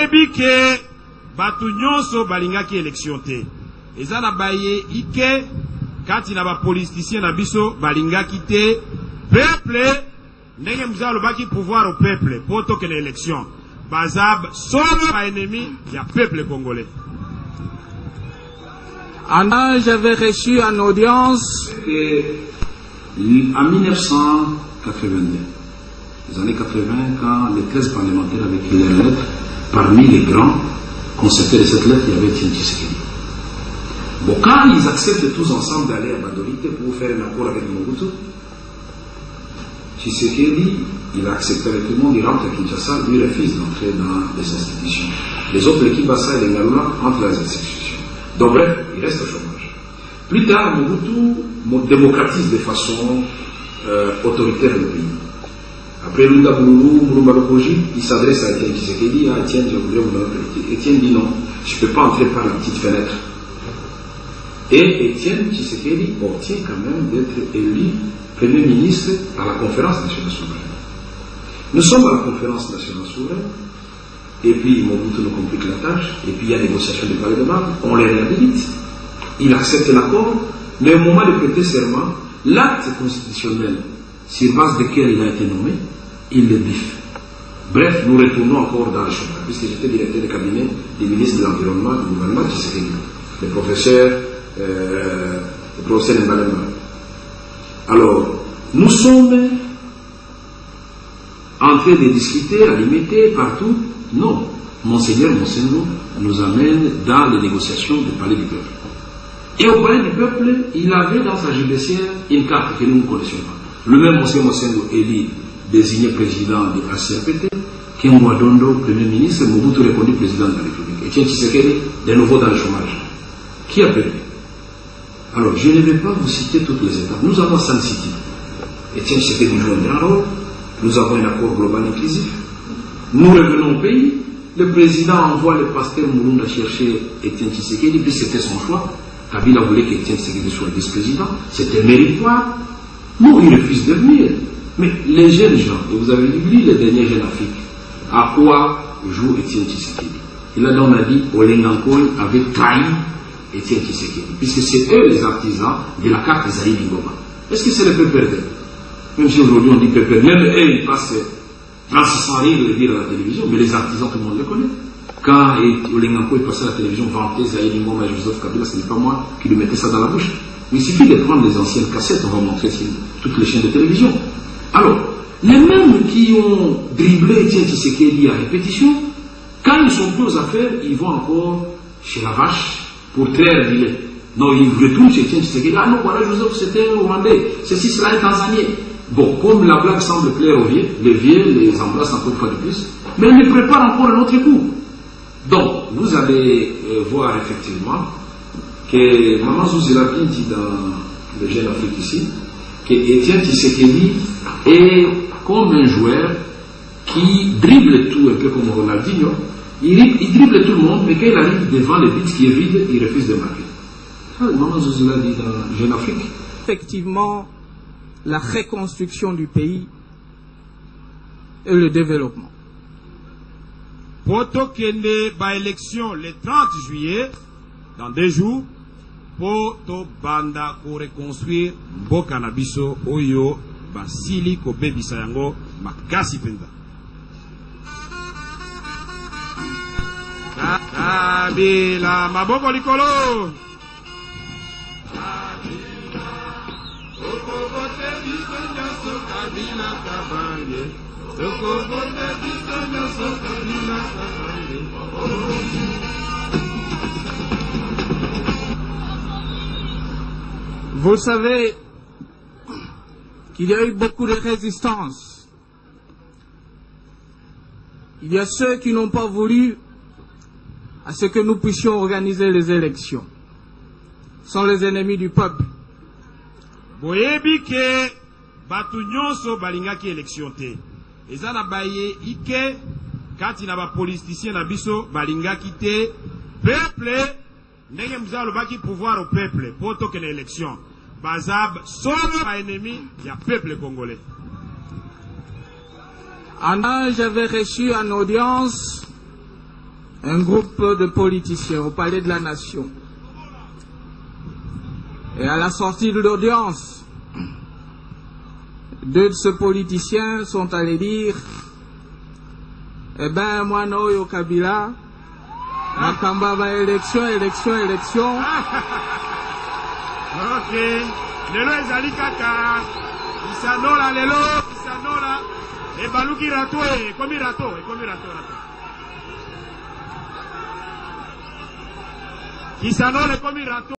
Ebike batu nyonso balingaki élection te. Eza na baye ike kati na ba politicien na biso balingaki te. Peuple ndenge mzalo baki pouvoir au peuple poto que l'élection. Bazab solo ba ennemi ya peuple congolais. Anna, j'avais reçu en audience en 1982, les années 80, quand les 13 parlementaires avaient écrit leur lettre, parmi les grands concepteurs de cette lettre, il y avait Etienne Tshisekedi. Bon, quand ils acceptent tous ensemble d'aller à Bandolite pour faire un accord avec Mobutu, Tshisekedi, il a accepté avec tout le monde, il rentre à Kinshasa, lui refuse d'entrer dans les institutions. Les autres, l'équipe Bassa et les Ngaloula, entrent dans les institutions. Donc bref, il reste au chômage. Plus tard, Mobutu démocratise de façon autoritaire le pays. Après Lunda Boulou, Moulumba Lokoji, il s'adresse à Etienne Tshisekedi, à Etienne, je voudrais vous donner. Etienne dit non, je ne peux pas entrer par la petite fenêtre. Et Etienne Tshisekedi obtient quand même d'être élu Premier ministre à la conférence nationale souveraine. Nous sommes à la conférence nationale souveraine, et puis Mobutu nous complique la tâche, et puis il y a négociation de palais de Bâle, on les réhabilite. Il accepte l'accord, mais au moment de prêter serment, l'acte constitutionnel sur base duquel il a été nommé, il le biffe. Bref, nous retournons encore dans le chômage, puisque j'étais directeur de cabinet du ministre de l'Environnement du gouvernement Tshisekedi, le professeur Mbalema. Alors, nous sommes en train de discuter, à limiter partout. Non, Monseigneur Monsengo nous amène dans les négociations du palais du peuple. Et au palais du peuple, il avait dans sa judiciaire une carte que nous ne connaissions pas. Le même Monseigneur Monsengo élit désigné président de ACRPT, Kemwa Dondo, Premier ministre, Mobutu répondu président de la République. Etienne Tshisekedi, de nouveau dans le chômage. Qui a perdu? Alors, je ne vais pas vous citer toutes les étapes. Nous avons Sun City. Etienne Tshisekedi joue un grand rôle. Nous avons un accord global inclusif. Nous revenons au pays. Le président envoie le pasteur Moulounda chercher Etienne Tshisekedi, puis c'était son choix. Kabila voulait qu'Etienne Tshisekedi soit vice-président. C'était méritoire. Non, il refuse de venir. Mais les jeunes gens, et vous avez vu les derniers jeunes Afrique, à quoi joue Etienne Tshisekedi? Il a donc dit Olengankoy avait trahi Etienne Tshisekedi, puisque c'est eux les artisans de la carte Zaï Bingoma. Est-ce que c'est le peuple? Même si aujourd'hui on dit peuple, même eux ils passent 3600 rires de le dire à la télévision, mais les artisans tout le monde les connaît. Quand Olengankoy passait à la télévision vantait Zaï Bingoma et Joseph Kabila, ce n'est pas moi qui lui mettais ça dans la bouche. Il suffit de prendre les anciennes cassettes, on va montrer sur toutes les chaînes de télévision. Alors, les mêmes qui ont dribblé Etienne Tshisekedi à répétition, quand ils sont plus aux affaires, ils vont encore chez la vache pour traire du lait. Non, ils retournent chez Etienne Tshisekedi. Ah non, voilà, Joseph, c'était un Rwandais. Ceci, cela, un Tanzanien. Bon, comme la blague semble plaire aux vieux, les vieux les embrassent encore une fois de plus, mais ils les préparent encore un autre coup. Donc, vous allez voir effectivement que Maman Zouzela bien dit dans le Jeune Afrique ici, que Etienne Tshisekedi est comme un joueur qui dribble tout, un peu comme Ronaldinho. Il dribble tout le monde, mais quand il arrive devant le but qui est vide, il refuse de marquer. Ça, Maman Zouzela dit dans Jeune Afrique. effectivement la reconstruction du pays et le développement. Poto kende ba élection le 30 juillet, dans 2 jours, poto banda ko reconstruire mboka na biso oyo basili ko bebisa yango makasi penza. Kabila maboko likolo. Kabila okobote biso nyoso Kabila kabange. Okobote biso nyoso Kabila kabange. Vous savez qu'il y a eu beaucoup de résistance. Il y a ceux qui n'ont pas voulu à ce que nous puissions organiser les élections. Ce sont les ennemis du peuple. Boyebi ke batu nyonso balingaki élection te. Eza na baye ike kati na ba politicien na biso balingaki te. Peuple ndenge mzalo baki pouvoir au peuple poto que l'élection. Bazab solo ba ennemi ya peuple congolais. Anna, j'avais reçu en audience un groupe de politiciens au Palais de la Nation. Et à la sortie de l'audience, deux de ces politiciens sont allés dire: eh ben, moi, Noyo Kabila, Makamba va élection. Ok. Lelo ezali kaka. Isanola lelo, Isanola. E baluki rato, ekomi rato. Isanola ekomi rato.